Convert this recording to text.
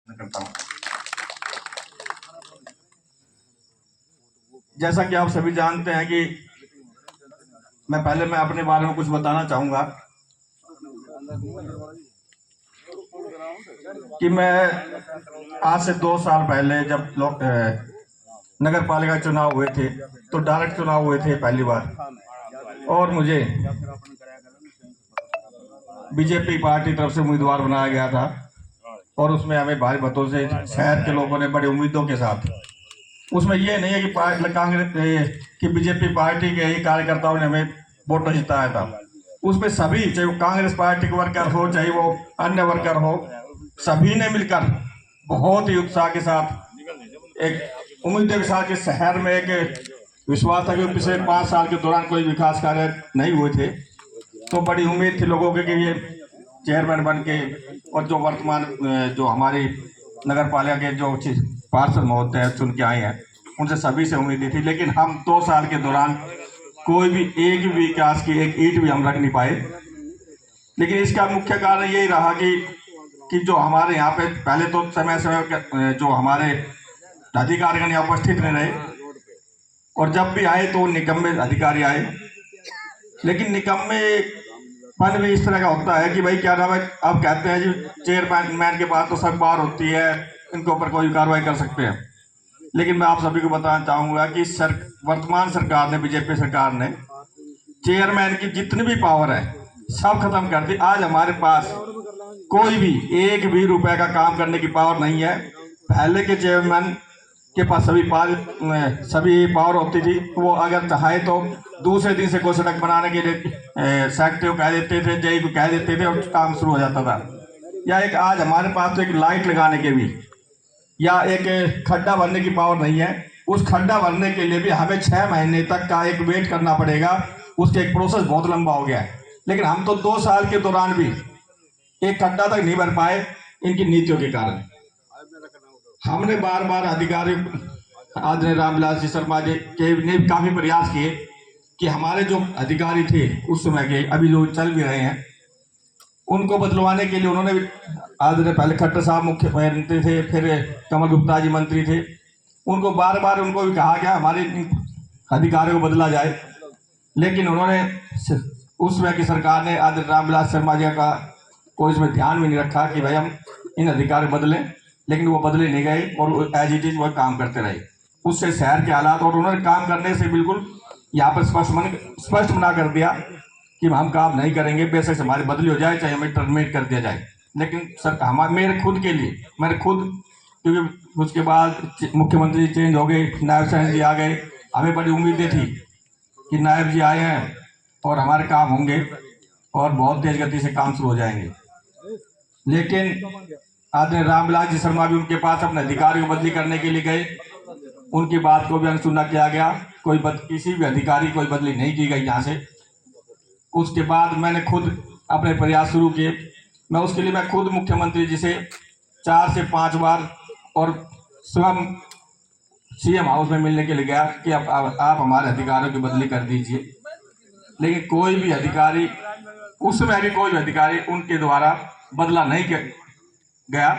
करता हूँ। जैसा कि आप सभी जानते हैं कि मैं अपने बारे में कुछ बताना चाहूंगा कि मैं आज से 2 साल पहले जब नगर पालिका चुनाव हुए थे तो डायरेक्ट चुनाव हुए थे पहली बार, और मुझे बीजेपी पार्टी तरफ से उम्मीदवार बनाया गया था और उसमें हमें भारी मतों से शहर के लोगों ने बड़ी उम्मीदों के साथ, उसमें ये नहीं है कि कांग्रेस की बीजेपी पार्टी के ही कार्यकर्ताओं ने हमें वोट जिताया था। उसमें सभी, चाहे वो कांग्रेस पार्टी के वर्कर हो चाहे वो अन्य वर्कर हो, सभी ने मिलकर बहुत ही उत्साह के साथ, एक उम्मीद के साथ कि शहर में एक विश्वास था कि पिछले 5 साल के दौरान कोई विकास कार्य नहीं हुए थे, तो बड़ी उम्मीद थी लोगों की कि ये चेयरमैन बन के, और जो वर्तमान जो हमारी नगर पालिका के जो पार्षद महोदय चुन के आए हैं उनसे सभी से उम्मीद थी। लेकिन हम 2 साल के दौरान कोई भी एक भी विकास की एक ईंट भी हम रख नहीं पाए। लेकिन इसका मुख्य कारण यही रहा कि जो हमारे यहाँ पे पहले तो समय समय जो हमारे अधिकारीगण यहाँ उपस्थित नहीं रहे, और जब भी आए तो निकम्मे अधिकारी आए। लेकिन निकम्मेपन भी इस तरह का होता है कि भाई क्या नाम है, अब कहते हैं जी चेयरमैन के पास तो सब बार होती है, इनके ऊपर कोई कार्रवाई कर सकते हैं। लेकिन मैं आप सभी को बताना चाहूंगा कि वर्तमान सरकार ने, बीजेपी सरकार ने चेयरमैन की जितनी भी पावर है सब खत्म कर दी। आज हमारे पास कोई भी एक भी रुपए का काम करने की पावर नहीं है। पहले के चेयरमैन के पास सभी पावर होती थी। वो अगर चाहे तो दूसरे दिन से कोई सड़क बनाने के लिए सेक्रेटरी को कह देते थे, जेई को कह देते थे और काम शुरू हो जाता था। या एक आज हमारे पास तो एक लाइट लगाने के भी या एक खड्डा भरने की पावर नहीं है। उस खड्डा भरने के लिए भी हमें 6 महीने तक का एक वेट करना पड़ेगा। उसके एक प्रोसेस बहुत लंबा हो गया है। लेकिन हम तो 2 साल के दौरान भी एक खड्डा तक नहीं भर पाए इनकी नीतियों के कारण। हमने बार बार अधिकारी आदरणीय रामविलास जी शर्मा जी के ने काफी प्रयास किए कि हमारे जो अधिकारी थे उस समय के, अभी जो चल भी रहे हैं, उनको बदलवाने के लिए उन्होंने आदरणीय पहले खट्टर साहब मुख्यमंत्री थे, फिर कमल गुप्ता जी मंत्री थे, उनको बार बार उनको भी कहा गया हमारे अधिकारियों को बदला जाए। लेकिन उन्होंने, उस समय की सरकार ने आदरणीय रामविलास शर्मा जी का कोई इसमें ध्यान भी नहीं रखा कि भाई हम इन अधिकारियों को बदलें। लेकिन वो बदले नहीं गए और एज इट इज वो काम करते रहे। उससे शहर के हालात, और उन्होंने काम करने से बिल्कुल यहाँ पर स्पष्ट मना कर दिया कि हम काम नहीं करेंगे, बेशक हमारी बदली हो जाए चाहे हमें टर्मिनेट कर दिया जाए। लेकिन सर मेरे खुद के लिए, क्योंकि उसके बाद मुख्यमंत्री चेंज हो गए, नायब साहब जी आ गए, हमें बड़ी उम्मीदें थी कि नायब जी आए हैं और हमारे काम होंगे और बहुत तेज गति से काम शुरू हो जाएंगे। लेकिन आदरणीय रामविलास जी शर्मा भी उनके पास अपने अधिकारी को बदली करने के लिए गए, उनकी बात को भी अनसुना किया गया, किसी भी अधिकारी कोई बदली नहीं की गई यहाँ से। उसके बाद मैंने खुद अपने प्रयास शुरू किए। उसके लिए मैं खुद मुख्यमंत्री जी से 4 से 5 बार और स्वयं सीएम हाउस में मिलने के लिए गया कि आप हमारे अधिकारियों की बदली कर दीजिए। लेकिन कोई भी अधिकारी, उस समय भी कोई भी अधिकारी उनके द्वारा बदला नहीं गया।